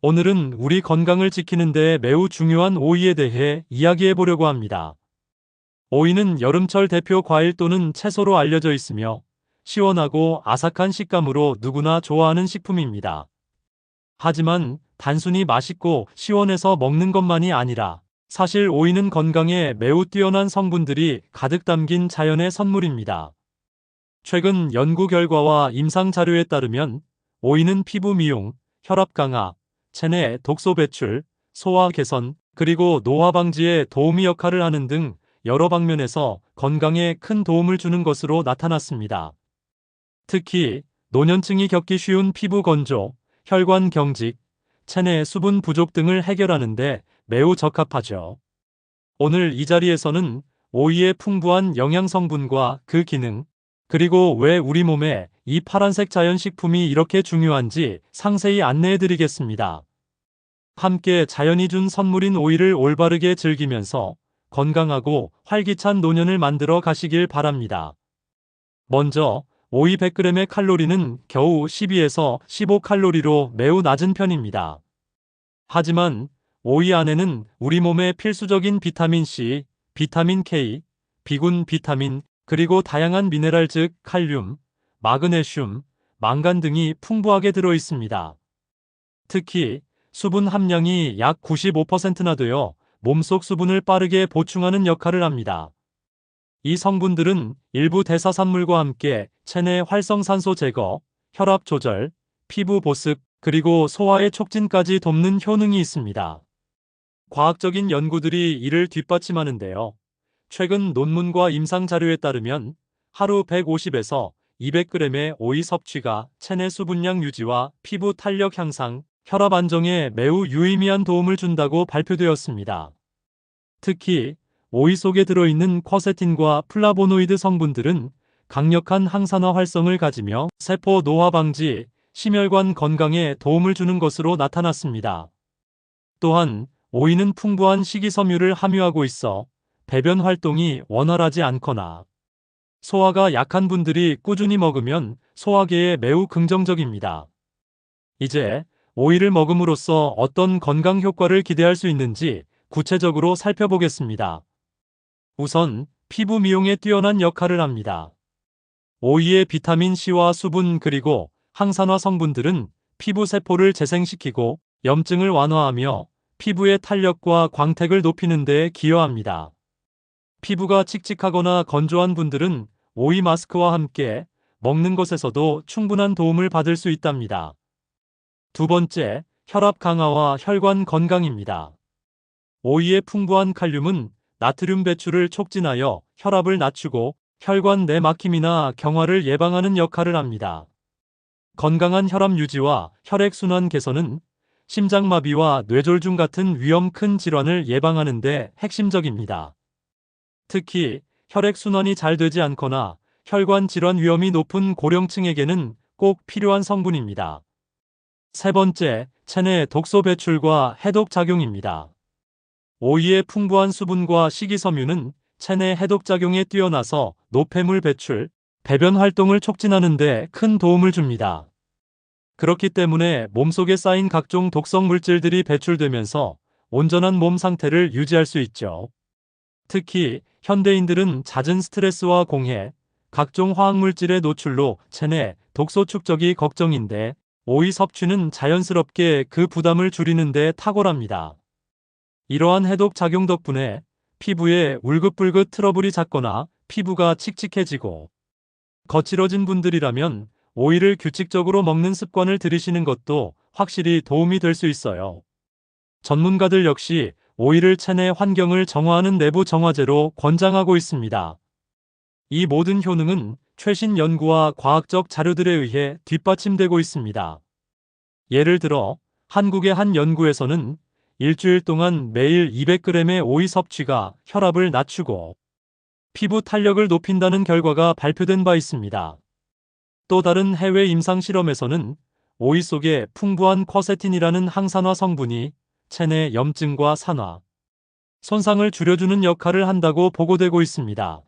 오늘은 우리 건강을 지키는 데 매우 중요한 오이에 대해 이야기해 보려고 합니다. 오이는 여름철 대표 과일 또는 채소로 알려져 있으며 시원하고 아삭한 식감으로 누구나 좋아하는 식품입니다. 하지만 단순히 맛있고 시원해서 먹는 것만이 아니라 사실 오이는 건강에 매우 뛰어난 성분들이 가득 담긴 자연의 선물입니다. 최근 연구 결과와 임상 자료에 따르면 오이는 피부 미용, 혈압 강화, 체내 독소 배출, 소화 개선, 그리고 노화 방지에 도우미 역할을 하는 등 여러 방면에서 건강에 큰 도움을 주는 것으로 나타났습니다. 특히 노년층이 겪기 쉬운 피부 건조, 혈관 경직, 체내 수분 부족 등을 해결하는 데 매우 적합하죠. 오늘 이 자리에서는 오이의 풍부한 영양 성분과 그 기능, 그리고 왜 우리 몸에 이 파란색 자연식품이 이렇게 중요한지 상세히 안내해 드리겠습니다. 함께 자연이 준 선물인 오이를 올바르게 즐기면서 건강하고 활기찬 노년을 만들어 가시길 바랍니다. 먼저 오이 100g의 칼로리는 겨우 12에서 15칼로리로 매우 낮은 편입니다. 하지만 오이 안에는 우리 몸에 필수적인 비타민 C, 비타민 K, 비군 비타민, 그리고 다양한 미네랄 즉 칼륨, 마그네슘, 망간 등이 풍부하게 들어 있습니다. 특히 수분 함량이 약 95%나 되어 몸속 수분을 빠르게 보충하는 역할을 합니다. 이 성분들은 일부 대사산물과 함께 체내 활성산소 제거, 혈압 조절, 피부 보습, 그리고 소화의 촉진까지 돕는 효능이 있습니다. 과학적인 연구들이 이를 뒷받침하는데요. 최근 논문과 임상 자료에 따르면 하루 150에서 200g의 오이 섭취가 체내 수분량 유지와 피부 탄력 향상, 혈압 안정에 매우 유의미한 도움을 준다고 발표되었습니다. 특히 오이 속에 들어있는 쿼세틴과 플라보노이드 성분들은 강력한 항산화 활성을 가지며 세포 노화 방지, 심혈관 건강에 도움을 주는 것으로 나타났습니다. 또한 오이는 풍부한 식이섬유를 함유하고 있어 배변 활동이 원활하지 않거나 소화가 약한 분들이 꾸준히 먹으면 소화계에 매우 긍정적입니다. 이제 오이를 먹음으로써 어떤 건강 효과를 기대할 수 있는지 구체적으로 살펴보겠습니다. 우선 피부 미용에 뛰어난 역할을 합니다. 오이의 비타민 C와 수분 그리고 항산화 성분들은 피부 세포를 재생시키고 염증을 완화하며 피부의 탄력과 광택을 높이는 데 기여합니다. 피부가 칙칙하거나 건조한 분들은 오이 마스크와 함께 먹는 것에서도 충분한 도움을 받을 수 있답니다. 두 번째, 혈압 강화와 혈관 건강입니다. 오이의 풍부한 칼륨은 나트륨 배출을 촉진하여 혈압을 낮추고 혈관 내 막힘이나 경화를 예방하는 역할을 합니다. 건강한 혈압 유지와 혈액순환 개선은 심장마비와 뇌졸중 같은 위험 큰 질환을 예방하는 데 핵심적입니다. 특히 혈액순환이 잘 되지 않거나 혈관 질환 위험이 높은 고령층에게는 꼭 필요한 성분입니다. 세 번째, 체내 독소 배출과 해독 작용입니다. 오이의 풍부한 수분과 식이섬유는 체내 해독 작용에 뛰어나서 노폐물 배출, 배변 활동을 촉진하는 데 큰 도움을 줍니다. 그렇기 때문에 몸속에 쌓인 각종 독성 물질들이 배출되면서 온전한 몸 상태를 유지할 수 있죠. 특히 현대인들은 잦은 스트레스와 공해, 각종 화학물질의 노출로 체내 독소 축적이 걱정인데 오이 섭취는 자연스럽게 그 부담을 줄이는 데 탁월합니다. 이러한 해독 작용 덕분에 피부에 울긋불긋 트러블이 잦거나 피부가 칙칙해지고 거칠어진 분들이라면 오이를 규칙적으로 먹는 습관을 들이시는 것도 확실히 도움이 될 수 있어요. 전문가들 역시 오이를 체내 환경을 정화하는 내부 정화제로 권장하고 있습니다. 이 모든 효능은 최신 연구와 과학적 자료들에 의해 뒷받침되고 있습니다. 예를 들어 한국의 한 연구에서는 일주일 동안 매일 200g의 오이 섭취가 혈압을 낮추고 피부 탄력을 높인다는 결과가 발표된 바 있습니다. 또 다른 해외 임상 실험에서는 오이 속에 풍부한 쿼세틴이라는 항산화 성분이 체내 염증과 산화, 손상을 줄여주는 역할을 한다고 보고되고 있습니다.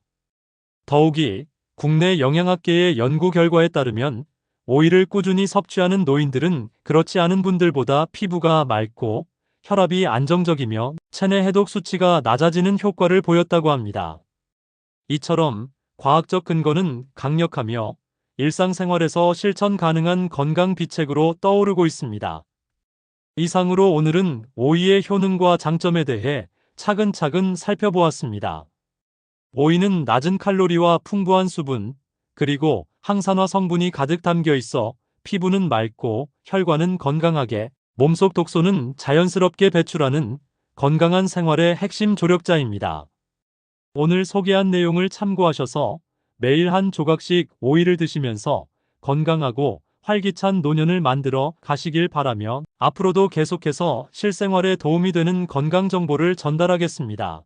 더욱이 국내 영양학계의 연구 결과에 따르면 오이를 꾸준히 섭취하는 노인들은 그렇지 않은 분들보다 피부가 맑고 혈압이 안정적이며 체내 해독 수치가 낮아지는 효과를 보였다고 합니다. 이처럼 과학적 근거는 강력하며 일상생활에서 실천 가능한 건강 비책으로 떠오르고 있습니다. 이상으로 오늘은 오이의 효능과 장점에 대해 차근차근 살펴보았습니다. 오이는 낮은 칼로리와 풍부한 수분, 그리고 항산화 성분이 가득 담겨 있어 피부는 맑고 혈관은 건강하게, 몸속 독소는 자연스럽게 배출하는 건강한 생활의 핵심 조력자입니다. 오늘 소개한 내용을 참고하셔서 매일 한 조각씩 오이를 드시면서 건강하고 활기찬 노년을 만들어 가시길 바라며 앞으로도 계속해서 실생활에 도움이 되는 건강 정보를 전달하겠습니다.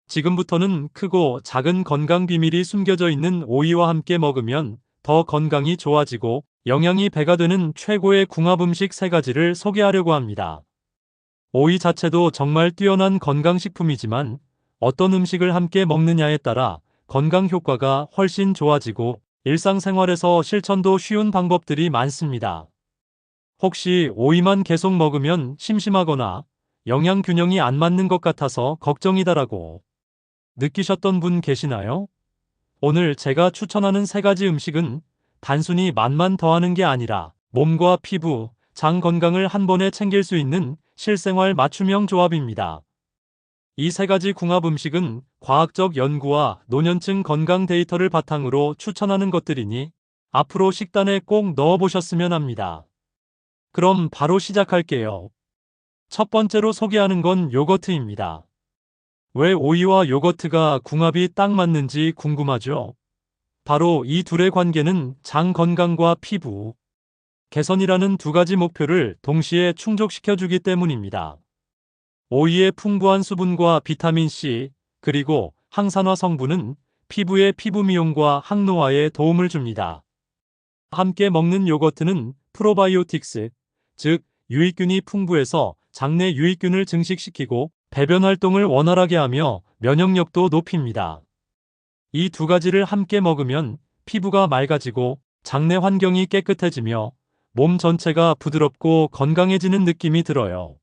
지금부터는 크고 작은 건강 비밀이 숨겨져 있는 오이와 함께 먹으면 더 건강이 좋아지고 영양이 배가 되는 최고의 궁합 음식 3가지를 소개하려고 합니다. 오이 자체도 정말 뛰어난 건강식품이지만 어떤 음식을 함께 먹느냐에 따라 건강 효과가 훨씬 좋아지고 일상생활에서 실천도 쉬운 방법들이 많습니다. 혹시 오이만 계속 먹으면 심심하거나 영양 균형이 안 맞는 것 같아서 걱정이다라고 느끼셨던 분 계시나요? 오늘 제가 추천하는 3가지 음식은 단순히 맛만 더하는 게 아니라 몸과 피부, 장 건강을 한 번에 챙길 수 있는 실생활 맞춤형 조합입니다. 이 3가지 궁합 음식은 과학적 연구와 노년층 건강 데이터를 바탕으로 추천하는 것들이니 앞으로 식단에 꼭 넣어보셨으면 합니다. 그럼 바로 시작할게요. 첫 번째로 소개하는 건 요거트입니다. 왜 오이와 요거트가 궁합이 딱 맞는지 궁금하죠? 바로 이 둘의 관계는 장 건강과 피부 개선이라는 2가지 목표를 동시에 충족시켜주기 때문입니다. 오이의 풍부한 수분과 비타민C, 그리고 항산화 성분은 피부의 피부 미용과 항노화에 도움을 줍니다. 함께 먹는 요거트는 프로바이오틱스, 즉 유익균이 풍부해서 장내 유익균을 증식시키고 배변 활동을 원활하게 하며 면역력도 높입니다. 이 2가지를 함께 먹으면 피부가 맑아지고 장내 환경이 깨끗해지며 몸 전체가 부드럽고 건강해지는 느낌이 들어요.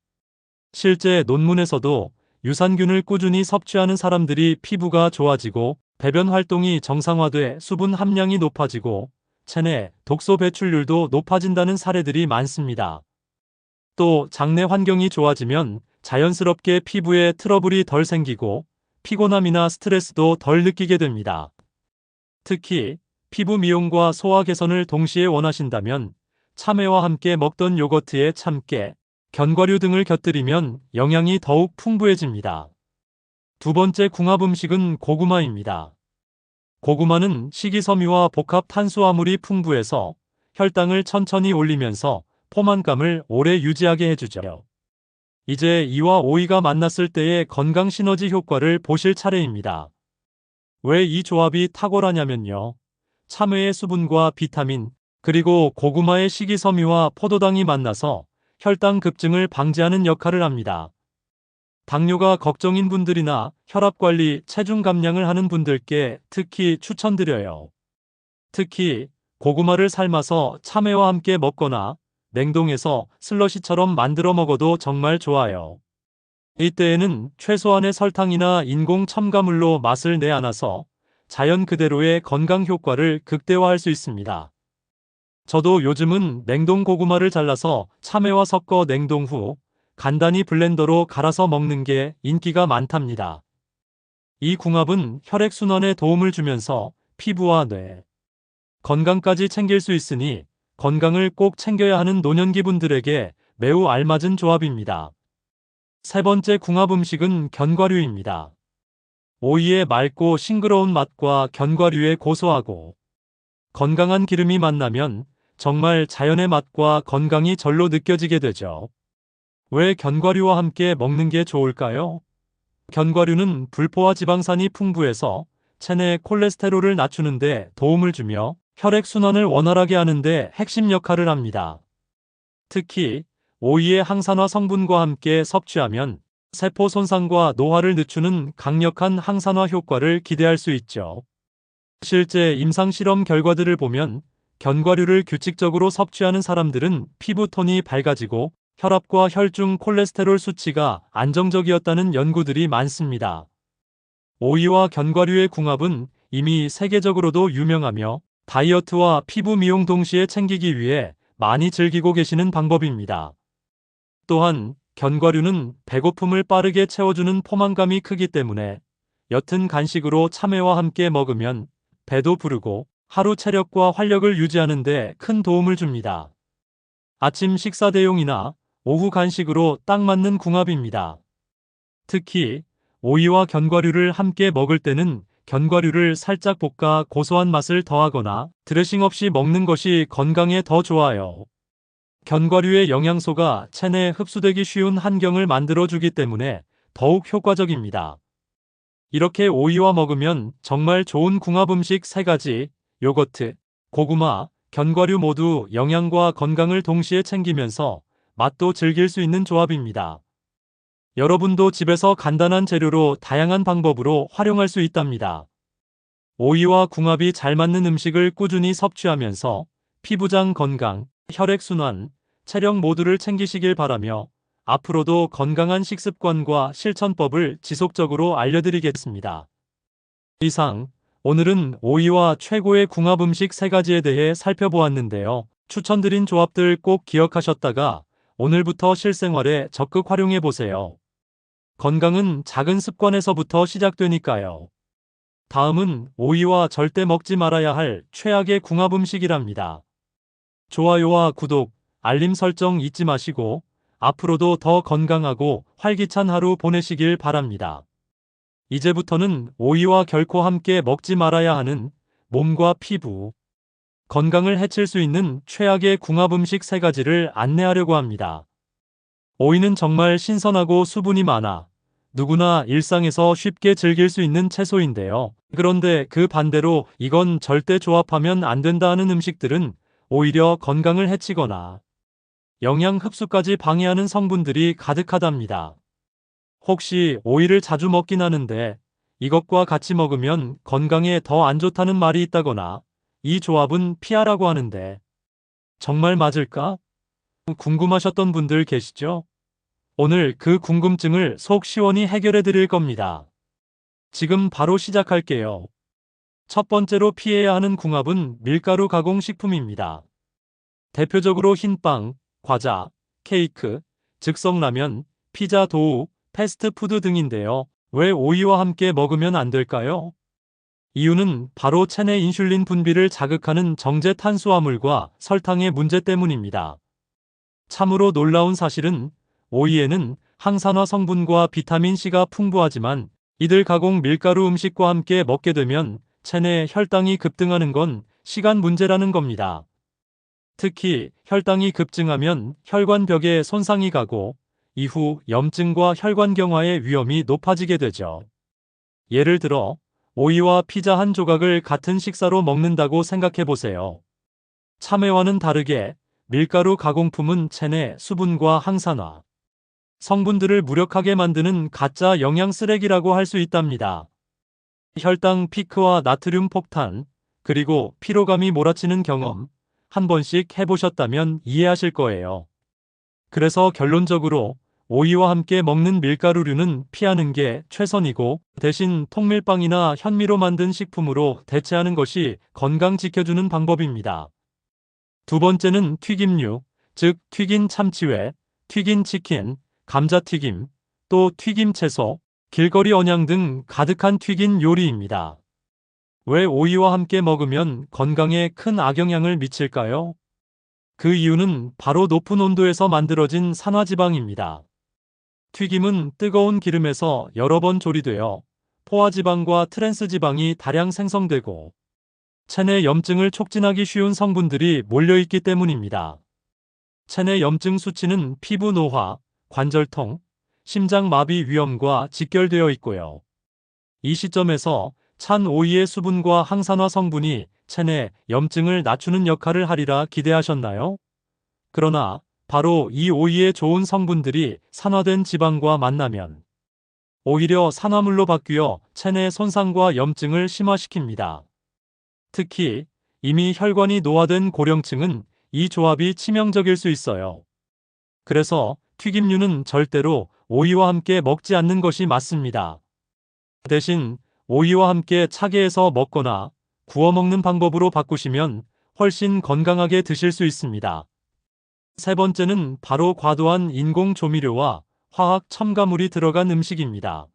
실제 논문에서도 유산균을 꾸준히 섭취하는 사람들이 피부가 좋아지고 배변 활동이 정상화돼 수분 함량이 높아지고 체내 독소 배출률도 높아진다는 사례들이 많습니다. 또 장내 환경이 좋아지면 자연스럽게 피부에 트러블이 덜 생기고 피곤함이나 스트레스도 덜 느끼게 됩니다. 특히 피부 미용과 소화 개선을 동시에 원하신다면 참외와 함께 먹던 요거트에 참깨, 견과류 등을 곁들이면 영양이 더욱 풍부해집니다. 2번째 궁합 음식은 고구마입니다. 고구마는 식이섬유와 복합 탄수화물이 풍부해서 혈당을 천천히 올리면서 포만감을 오래 유지하게 해주죠. 이제 이와 오이가 만났을 때의 건강 시너지 효과를 보실 차례입니다. 왜 이 조합이 탁월하냐면요. 참외의 수분과 비타민, 그리고 고구마의 식이섬유와 포도당이 만나서 혈당 급증을 방지하는 역할을 합니다. 당뇨가 걱정인 분들이나 혈압관리, 체중 감량을 하는 분들께 특히 추천드려요. 특히 고구마를 삶아서 참외와 함께 먹거나 냉동해서 슬러시처럼 만들어 먹어도 정말 좋아요. 이때에는 최소한의 설탕이나 인공 첨가물로 맛을 내안아서 자연 그대로의 건강 효과를 극대화할 수 있습니다. 저도 요즘은 냉동 고구마를 잘라서 참외와 섞어 냉동 후 간단히 블렌더로 갈아서 먹는 게 인기가 많답니다. 이 궁합은 혈액순환에 도움을 주면서 피부와 뇌 건강까지 챙길 수 있으니 건강을 꼭 챙겨야 하는 노년기 분들에게 매우 알맞은 조합입니다. 3번째 궁합 음식은 견과류입니다. 오이의 맑고 싱그러운 맛과 견과류의 고소하고 건강한 기름이 만나면 정말 자연의 맛과 건강이 절로 느껴지게 되죠. 왜 견과류와 함께 먹는 게 좋을까요? 견과류는 불포화 지방산이 풍부해서 체내 콜레스테롤을 낮추는 데 도움을 주며 혈액순환을 원활하게 하는 데 핵심 역할을 합니다. 특히 오이의 항산화 성분과 함께 섭취하면 세포 손상과 노화를 늦추는 강력한 항산화 효과를 기대할 수 있죠. 실제 임상 실험 결과들을 보면 견과류를 규칙적으로 섭취하는 사람들은 피부톤이 밝아지고 혈압과 혈중 콜레스테롤 수치가 안정적이었다는 연구들이 많습니다. 오이와 견과류의 궁합은 이미 세계적으로도 유명하며 다이어트와 피부 미용 동시에 챙기기 위해 많이 즐기고 계시는 방법입니다. 또한 견과류는 배고픔을 빠르게 채워주는 포만감이 크기 때문에 옅은 간식으로 참외와 함께 먹으면 배도 부르고 하루 체력과 활력을 유지하는 데 큰 도움을 줍니다. 아침 식사 대용이나 오후 간식으로 딱 맞는 궁합입니다. 특히 오이와 견과류를 함께 먹을 때는 견과류를 살짝 볶아 고소한 맛을 더하거나 드레싱 없이 먹는 것이 건강에 더 좋아요. 견과류의 영양소가 체내에 흡수되기 쉬운 환경을 만들어주기 때문에 더욱 효과적입니다. 이렇게 오이와 먹으면 정말 좋은 궁합 음식 3가지, 요거트, 고구마, 견과류 모두 영양과 건강을 동시에 챙기면서 맛도 즐길 수 있는 조합입니다. 여러분도 집에서 간단한 재료로 다양한 방법으로 활용할 수 있답니다. 오이와 궁합이 잘 맞는 음식을 꾸준히 섭취하면서 피부장 건강, 혈액순환, 체력 모두를 챙기시길 바라며 앞으로도 건강한 식습관과 실천법을 지속적으로 알려드리겠습니다. 이상, 오늘은 오이와 최고의 궁합 음식 3가지에 대해 살펴보았는데요. 추천드린 조합들 꼭 기억하셨다가 오늘부터 실생활에 적극 활용해보세요. 건강은 작은 습관에서부터 시작되니까요. 다음은 오이와 절대 먹지 말아야 할 최악의 궁합 음식이랍니다. 좋아요와 구독, 알림 설정 잊지 마시고 앞으로도 더 건강하고 활기찬 하루 보내시길 바랍니다. 이제부터는 오이와 결코 함께 먹지 말아야 하는 몸과 피부, 건강을 해칠 수 있는 최악의 궁합 음식 3가지를 안내하려고 합니다. 오이는 정말 신선하고 수분이 많아 누구나 일상에서 쉽게 즐길 수 있는 채소인데요. 그런데 그 반대로 이건 절대 조합하면 안 된다 하는 음식들은 오히려 건강을 해치거나 영양 흡수까지 방해하는 성분들이 가득하답니다. 혹시 오이를 자주 먹긴 하는데 이것과 같이 먹으면 건강에 더 안 좋다는 말이 있다거나 이 조합은 피하라고 하는데 정말 맞을까? 궁금하셨던 분들 계시죠? 오늘 그 궁금증을 속 시원히 해결해 드릴 겁니다. 지금 바로 시작할게요. 첫 번째로 피해야 하는 궁합은 밀가루 가공식품입니다. 대표적으로 흰빵, 과자, 케이크, 즉석라면, 피자 도우, 패스트푸드 등인데요. 왜 오이와 함께 먹으면 안 될까요? 이유는 바로 체내 인슐린 분비를 자극하는 정제 탄수화물과 설탕의 문제 때문입니다. 참으로 놀라운 사실은 오이에는 항산화 성분과 비타민C가 풍부하지만 이들 가공 밀가루 음식과 함께 먹게 되면 체내 혈당이 급등하는 건 시간 문제라는 겁니다. 특히 혈당이 급증하면 혈관벽에 손상이 가고 이후 염증과 혈관경화의 위험이 높아지게 되죠. 예를 들어 오이와 피자 한 조각을 같은 식사로 먹는다고 생각해 보세요. 참외와는 다르게 밀가루 가공품은 체내 수분과 항산화 성분들을 무력하게 만드는 가짜 영양 쓰레기라고 할 수 있답니다. 혈당 피크와 나트륨 폭탄, 그리고 피로감이 몰아치는 경험 한 번씩 해보셨다면 이해하실 거예요. 그래서 결론적으로 오이와 함께 먹는 밀가루류는 피하는 게 최선이고 대신 통밀빵이나 현미로 만든 식품으로 대체하는 것이 건강 지켜주는 방법입니다. 두 번째는 튀김류, 즉 튀긴 참치회, 튀긴 치킨, 감자튀김, 또 튀김 채소, 길거리 언양 등 가득한 튀긴 요리입니다. 왜 오이와 함께 먹으면 건강에 큰 악영향을 미칠까요? 그 이유는 바로 높은 온도에서 만들어진 산화지방입니다. 튀김은 뜨거운 기름에서 여러 번 조리되어 포화지방과 트랜스지방이 다량 생성되고 체내 염증을 촉진하기 쉬운 성분들이 몰려있기 때문입니다. 체내 염증 수치는 피부 노화, 관절통, 심장마비 위험과 직결되어 있고요. 이 시점에서 찬 오이의 수분과 항산화 성분이 체내 염증을 낮추는 역할을 하리라 기대하셨나요? 그러나 바로 이 오이의 좋은 성분들이 산화된 지방과 만나면 오히려 산화물로 바뀌어 체내 손상과 염증을 심화시킵니다. 특히 이미 혈관이 노화된 고령층은 이 조합이 치명적일 수 있어요. 그래서 튀김류는 절대로 오이와 함께 먹지 않는 것이 맞습니다. 대신 오이와 함께 차게 해서 먹거나 구워 먹는 방법으로 바꾸시면 훨씬 건강하게 드실 수 있습니다. 세 번째는 바로 과도한 인공 조미료와 화학 첨가물이 들어간 음식입니다.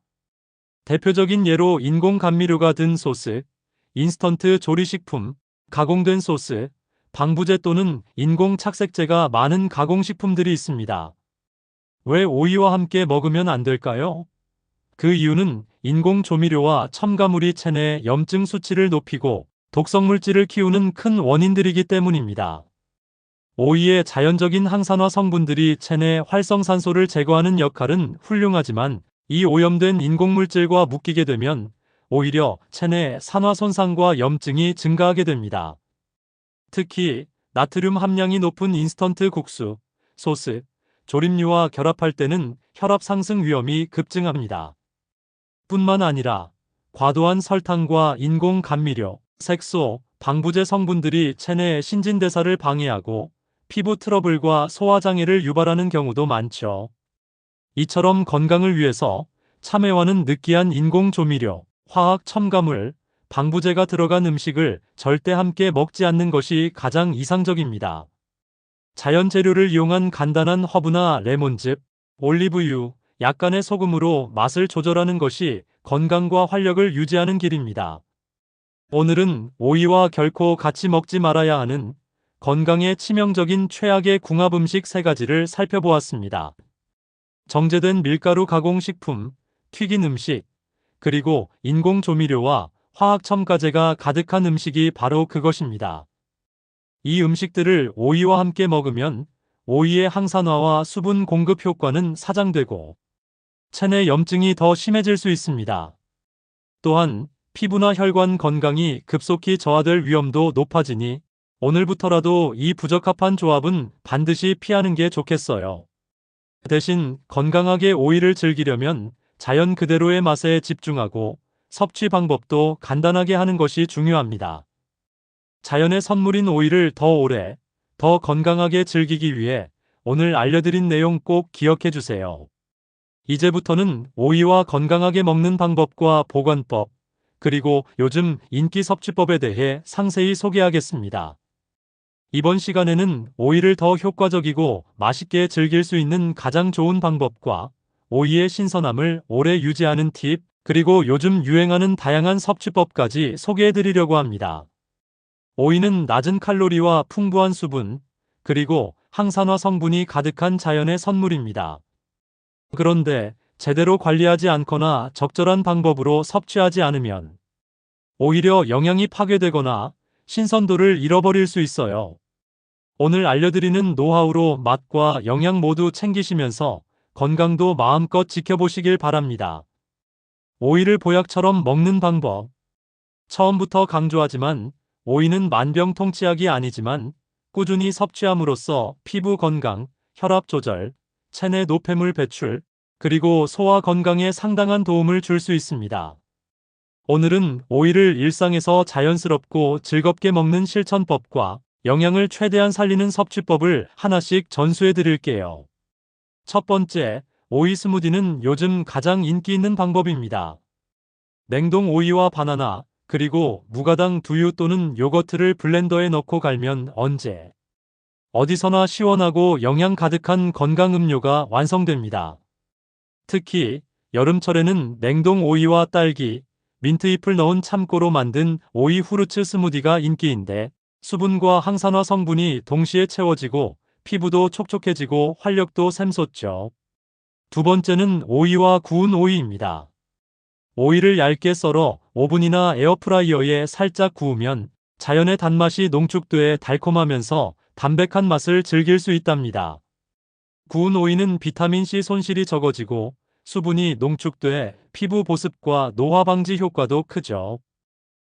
대표적인 예로 인공 감미료가 든 소스, 인스턴트 조리식품, 가공된 소스, 방부제 또는 인공 착색제가 많은 가공식품들이 있습니다. 왜 오이와 함께 먹으면 안 될까요? 그 이유는 인공 조미료와 첨가물이 체내 염증 수치를 높이고 독성 물질을 키우는 큰 원인들이기 때문입니다. 오이의 자연적인 항산화 성분들이 체내 활성산소를 제거하는 역할은 훌륭하지만 이 오염된 인공물질과 묶이게 되면 오히려 체내 산화 손상과 염증이 증가하게 됩니다. 특히 나트륨 함량이 높은 인스턴트 국수, 소스, 조림류와 결합할 때는 혈압 상승 위험이 급증합니다. 뿐만 아니라 과도한 설탕과 인공 감미료, 색소, 방부제 성분들이 체내 신진대사를 방해하고 피부 트러블과 소화장애를 유발하는 경우도 많죠. 이처럼 건강을 위해서 참외와는 느끼한 인공 조미료, 화학 첨가물, 방부제가 들어간 음식을 절대 함께 먹지 않는 것이 가장 이상적입니다. 자연 재료를 이용한 간단한 허브나 레몬즙, 올리브유, 약간의 소금으로 맛을 조절하는 것이 건강과 활력을 유지하는 길입니다. 오늘은 오이와 결코 같이 먹지 말아야 하는 건강에 치명적인 최악의 궁합 음식 3가지를 살펴보았습니다. 정제된 밀가루 가공식품, 튀긴 음식, 그리고 인공 조미료와 화학 첨가제가 가득한 음식이 바로 그것입니다. 이 음식들을 오이와 함께 먹으면 오이의 항산화와 수분 공급 효과는 사장되고 체내 염증이 더 심해질 수 있습니다. 또한 피부나 혈관 건강이 급속히 저하될 위험도 높아지니 오늘부터라도 이 부적합한 조합은 반드시 피하는 게 좋겠어요. 대신 건강하게 오이를 즐기려면 자연 그대로의 맛에 집중하고 섭취 방법도 간단하게 하는 것이 중요합니다. 자연의 선물인 오이를 더 오래, 더 건강하게 즐기기 위해 오늘 알려드린 내용 꼭 기억해 주세요. 이제부터는 오이와 건강하게 먹는 방법과 보관법, 그리고 요즘 인기 섭취법에 대해 상세히 소개하겠습니다. 이번 시간에는 오이를 더 효과적이고 맛있게 즐길 수 있는 가장 좋은 방법과 오이의 신선함을 오래 유지하는 팁, 그리고 요즘 유행하는 다양한 섭취법까지 소개해 드리려고 합니다. 오이는 낮은 칼로리와 풍부한 수분, 그리고 항산화 성분이 가득한 자연의 선물입니다. 그런데 제대로 관리하지 않거나 적절한 방법으로 섭취하지 않으면 오히려 영양이 파괴되거나 신선도를 잃어버릴 수 있어요. 오늘 알려드리는 노하우로 맛과 영양 모두 챙기시면서 건강도 마음껏 지켜보시길 바랍니다. 오이를 보약처럼 먹는 방법. 처음부터 강조하지만 오이는 만병통치약이 아니지만 꾸준히 섭취함으로써 피부 건강, 혈압 조절, 체내 노폐물 배출, 그리고 소화 건강에 상당한 도움을 줄 수 있습니다. 오늘은 오이를 일상에서 자연스럽고 즐겁게 먹는 실천법과 영양을 최대한 살리는 섭취법을 하나씩 전수해 드릴게요. 첫 번째, 오이 스무디는 요즘 가장 인기 있는 방법입니다. 냉동 오이와 바나나, 그리고 무가당 두유 또는 요거트를 블렌더에 넣고 갈면 언제, 어디서나 시원하고 영양 가득한 건강 음료가 완성됩니다. 특히 여름철에는 냉동 오이와 딸기, 민트잎을 넣은 참고로 만든 오이 후르츠 스무디가 인기인데 수분과 항산화 성분이 동시에 채워지고 피부도 촉촉해지고 활력도 샘솟죠. 두 번째는 오이와 구운 오이입니다. 오이를 얇게 썰어 오븐이나 에어프라이어에 살짝 구우면 자연의 단맛이 농축돼 달콤하면서 담백한 맛을 즐길 수 있답니다. 구운 오이는 비타민C 손실이 적어지고 수분이 농축돼 피부 보습과 노화 방지 효과도 크죠.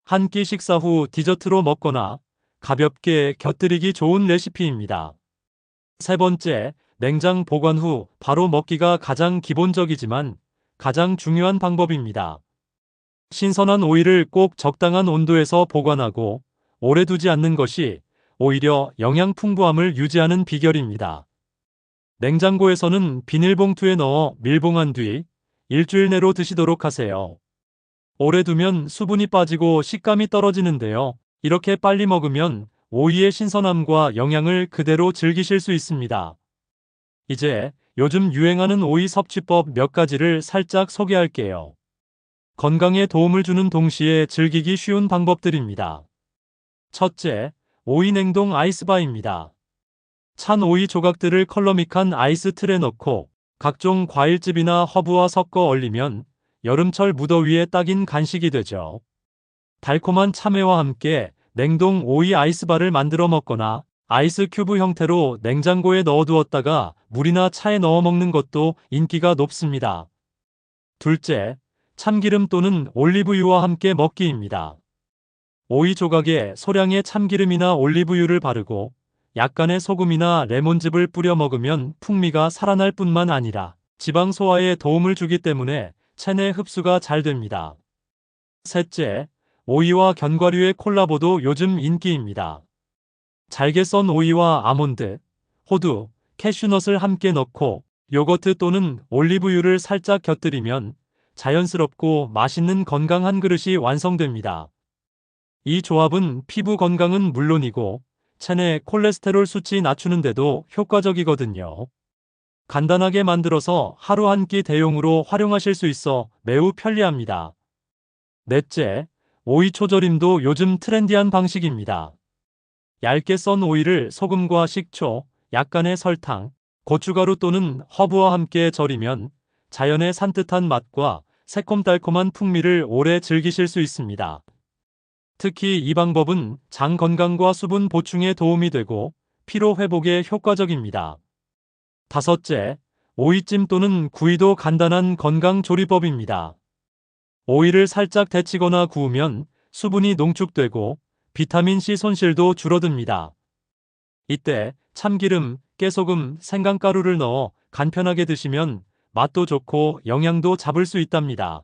한 끼 식사 후 디저트로 먹거나 가볍게 곁들이기 좋은 레시피입니다. 세 번째, 냉장 보관 후 바로 먹기가 가장 기본적이지만 가장 중요한 방법입니다. 신선한 오이를 꼭 적당한 온도에서 보관하고 오래 두지 않는 것이 오히려 영양 풍부함을 유지하는 비결입니다. 냉장고에서는 비닐봉투에 넣어 밀봉한 뒤 일주일 내로 드시도록 하세요. 오래 두면 수분이 빠지고 식감이 떨어지는데요. 이렇게 빨리 먹으면 오이의 신선함과 영양을 그대로 즐기실 수 있습니다. 이제 요즘 유행하는 오이 섭취법 몇 가지를 살짝 소개할게요. 건강에 도움을 주는 동시에 즐기기 쉬운 방법들입니다. 첫째, 오이 냉동 아이스바입니다. 찬 오이 조각들을 컬러믹한 아이스 틀에 넣고 각종 과일즙이나 허브와 섞어 얼리면 여름철 무더위에 딱인 간식이 되죠. 달콤한 참외와 함께 냉동 오이 아이스바를 만들어 먹거나 아이스 큐브 형태로 냉장고에 넣어두었다가 물이나 차에 넣어 먹는 것도 인기가 높습니다. 둘째, 참기름 또는 올리브유와 함께 먹기입니다. 오이 조각에 소량의 참기름이나 올리브유를 바르고 약간의 소금이나 레몬즙을 뿌려 먹으면 풍미가 살아날 뿐만 아니라 지방 소화에 도움을 주기 때문에 체내 흡수가 잘 됩니다. 셋째, 오이와 견과류의 콜라보도 요즘 인기입니다. 잘게 썬 오이와 아몬드, 호두, 캐슈넛을 함께 넣고 요거트 또는 올리브유를 살짝 곁들이면 자연스럽고 맛있는 건강 한 그릇이 완성됩니다. 이 조합은 피부 건강은 물론이고 체내 콜레스테롤 수치 낮추는데도 효과적이거든요. 간단하게 만들어서 하루 한 끼 대용으로 활용하실 수 있어 매우 편리합니다. 넷째, 오이 초절임도 요즘 트렌디한 방식입니다. 얇게 썬 오이를 소금과 식초, 약간의 설탕, 고춧가루 또는 허브와 함께 절이면 자연의 산뜻한 맛과 새콤달콤한 풍미를 오래 즐기실 수 있습니다. 특히 이 방법은 장 건강과 수분 보충에 도움이 되고 피로 회복에 효과적입니다. 다섯째, 오이찜 또는 구이도 간단한 건강 조리법입니다. 오이를 살짝 데치거나 구우면 수분이 농축되고 비타민C 손실도 줄어듭니다. 이때 참기름, 깨소금, 생강가루를 넣어 간편하게 드시면 맛도 좋고 영양도 잡을 수 있답니다.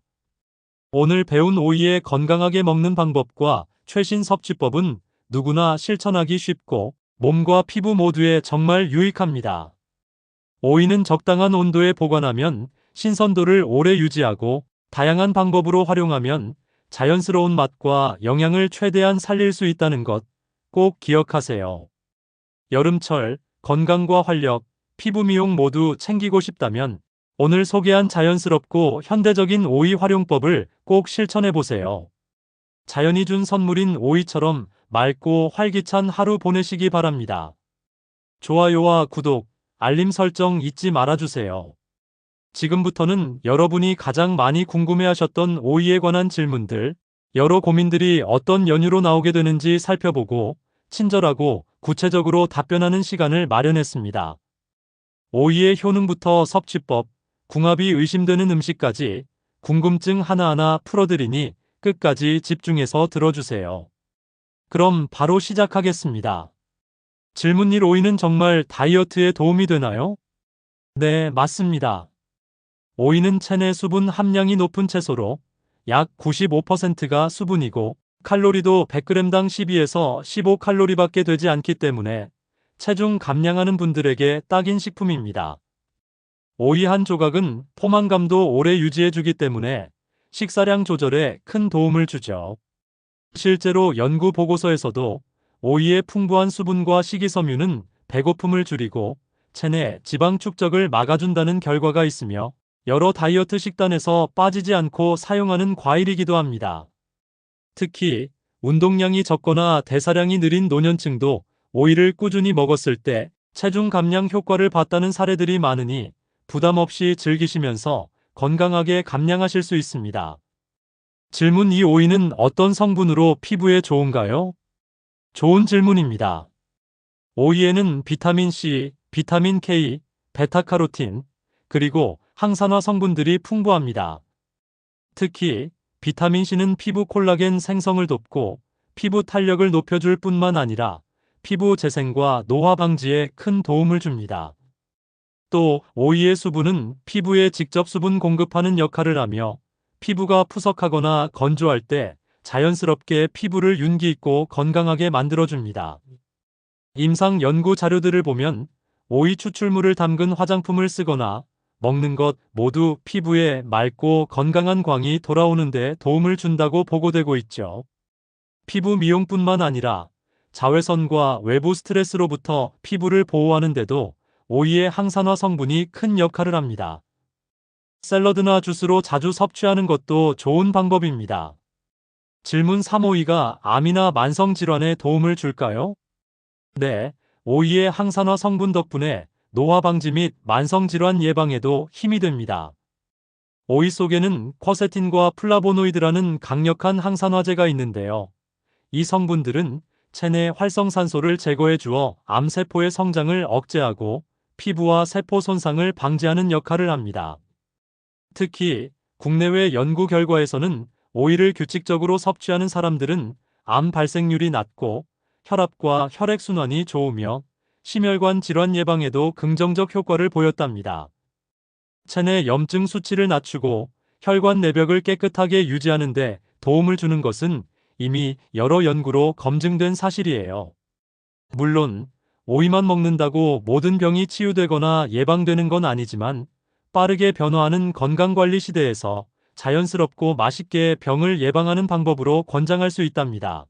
오늘 배운 오이의 건강하게 먹는 방법과 최신 섭취법은 누구나 실천하기 쉽고 몸과 피부 모두에 정말 유익합니다. 오이는 적당한 온도에 보관하면 신선도를 오래 유지하고 다양한 방법으로 활용하면 자연스러운 맛과 영양을 최대한 살릴 수 있다는 것 꼭 기억하세요. 여름철 건강과 활력, 피부 미용 모두 챙기고 싶다면 오늘 소개한 자연스럽고 현대적인 오이 활용법을 꼭 실천해 보세요. 자연이 준 선물인 오이처럼 맑고 활기찬 하루 보내시기 바랍니다. 좋아요와 구독, 알림 설정 잊지 말아주세요. 지금부터는 여러분이 가장 많이 궁금해하셨던 오이에 관한 질문들, 여러 고민들이 어떤 연유로 나오게 되는지 살펴보고 친절하고 구체적으로 답변하는 시간을 마련했습니다. 오이의 효능부터 섭취법, 궁합이 의심되는 음식까지 궁금증 하나하나 풀어드리니 끝까지 집중해서 들어주세요. 그럼 바로 시작하겠습니다. 질문 1: 오이는 정말 다이어트에 도움이 되나요? 네, 맞습니다. 오이는 체내 수분 함량이 높은 채소로 약 95%가 수분이고 칼로리도 100g당 12에서 15칼로리밖에 되지 않기 때문에 체중 감량하는 분들에게 딱인 식품입니다. 오이 한 조각은 포만감도 오래 유지해주기 때문에 식사량 조절에 큰 도움을 주죠. 실제로 연구 보고서에서도 오이의 풍부한 수분과 식이섬유는 배고픔을 줄이고 체내 지방 축적을 막아준다는 결과가 있으며 여러 다이어트 식단에서 빠지지 않고 사용하는 과일이기도 합니다. 특히 운동량이 적거나 대사량이 느린 노년층도 오이를 꾸준히 먹었을 때 체중 감량 효과를 봤다는 사례들이 많으니 부담 없이 즐기시면서 건강하게 감량하실 수 있습니다. 질문 2: 오이는 어떤 성분으로 피부에 좋은가요? 좋은 질문입니다. 오이에는 비타민 C, 비타민 K, 베타카로틴, 그리고 항산화 성분들이 풍부합니다. 특히 비타민 C는 피부 콜라겐 생성을 돕고 피부 탄력을 높여줄 뿐만 아니라 피부 재생과 노화 방지에 큰 도움을 줍니다. 또 오이의 수분은 피부에 직접 수분 공급하는 역할을 하며 피부가 푸석하거나 건조할 때 자연스럽게 피부를 윤기 있고 건강하게 만들어줍니다. 임상 연구 자료들을 보면 오이 추출물을 담근 화장품을 쓰거나 먹는 것 모두 피부에 맑고 건강한 광이 돌아오는 데 도움을 준다고 보고되고 있죠. 피부 미용뿐만 아니라 자외선과 외부 스트레스로부터 피부를 보호하는 데도 오이의 항산화 성분이 큰 역할을 합니다. 샐러드나 주스로 자주 섭취하는 것도 좋은 방법입니다. 질문 3. 오이가 암이나 만성질환에 도움을 줄까요? 네, 오이의 항산화 성분 덕분에 노화 방지 및 만성질환 예방에도 힘이 됩니다. 오이 속에는 쿼세틴과 플라보노이드라는 강력한 항산화제가 있는데요. 이 성분들은 체내 활성산소를 제거해 주어 암세포의 성장을 억제하고 피부와 세포 손상을 방지하는 역할을 합니다. 특히 국내외 연구 결과에서는 오이를 규칙적으로 섭취하는 사람들은 암 발생률이 낮고 혈압과 혈액순환이 좋으며 심혈관 질환 예방에도 긍정적 효과를 보였답니다. 체내 염증 수치를 낮추고 혈관 내벽을 깨끗하게 유지하는 데 도움을 주는 것은 이미 여러 연구로 검증된 사실이에요. 물론 오이만 먹는다고 모든 병이 치유되거나 예방되는 건 아니지만 빠르게 변화하는 건강관리 시대에서 자연스럽고 맛있게 병을 예방하는 방법으로 권장할 수 있답니다.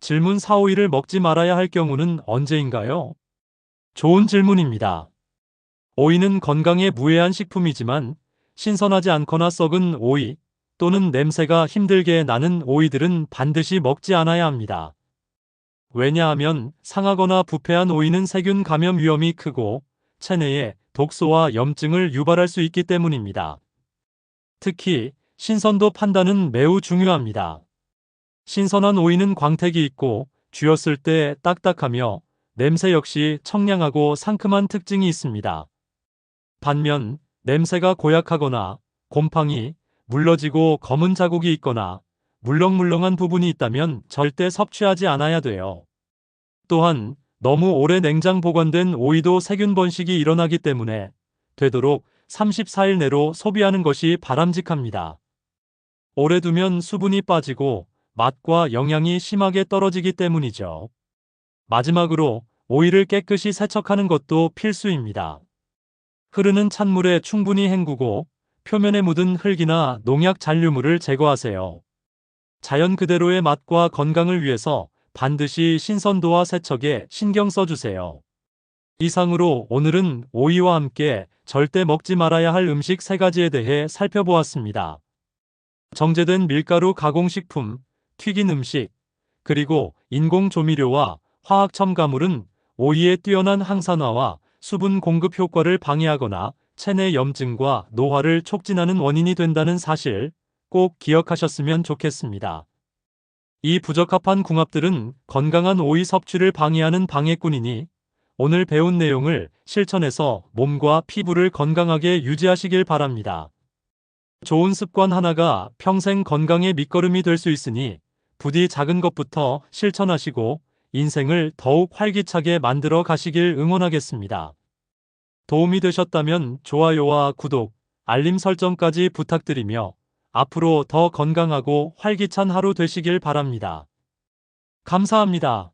질문 4. 오이를 먹지 말아야 할 경우는 언제인가요? 좋은 질문입니다. 오이는 건강에 무해한 식품이지만 신선하지 않거나 썩은 오이 또는 냄새가 힘들게 나는 오이들은 반드시 먹지 않아야 합니다. 왜냐하면 상하거나 부패한 오이는 세균 감염 위험이 크고 체내에 독소와 염증을 유발할 수 있기 때문입니다. 특히 신선도 판단은 매우 중요합니다. 신선한 오이는 광택이 있고 쥐었을 때 딱딱하며 냄새 역시 청량하고 상큼한 특징이 있습니다. 반면 냄새가 고약하거나 곰팡이, 물러지고 검은 자국이 있거나 물렁물렁한 부분이 있다면 절대 섭취하지 않아야 돼요. 또한 너무 오래 냉장 보관된 오이도 세균 번식이 일어나기 때문에 되도록 34일 내로 소비하는 것이 바람직합니다. 오래 두면 수분이 빠지고 맛과 영양이 심하게 떨어지기 때문이죠. 마지막으로 오이를 깨끗이 세척하는 것도 필수입니다. 흐르는 찬물에 충분히 헹구고 표면에 묻은 흙이나 농약 잔류물을 제거하세요. 자연 그대로의 맛과 건강을 위해서 반드시 신선도와 세척에 신경 써주세요. 이상으로 오늘은 오이와 함께 절대 먹지 말아야 할 음식 3가지에 대해 살펴보았습니다. 정제된 밀가루 가공식품, 튀긴 음식, 그리고 인공 조미료와 화학 첨가물은 오이의 뛰어난 항산화와 수분 공급 효과를 방해하거나 체내 염증과 노화를 촉진하는 원인이 된다는 사실 꼭 기억하셨으면 좋겠습니다. 이 부적합한 궁합들은 건강한 오이 섭취를 방해하는 방해꾼이니 오늘 배운 내용을 실천해서 몸과 피부를 건강하게 유지하시길 바랍니다. 좋은 습관 하나가 평생 건강의 밑거름이 될 수 있으니 부디 작은 것부터 실천하시고 인생을 더욱 활기차게 만들어 가시길 응원하겠습니다. 도움이 되셨다면 좋아요와 구독, 알림 설정까지 부탁드리며 앞으로 더 건강하고 활기찬 하루 되시길 바랍니다. 감사합니다.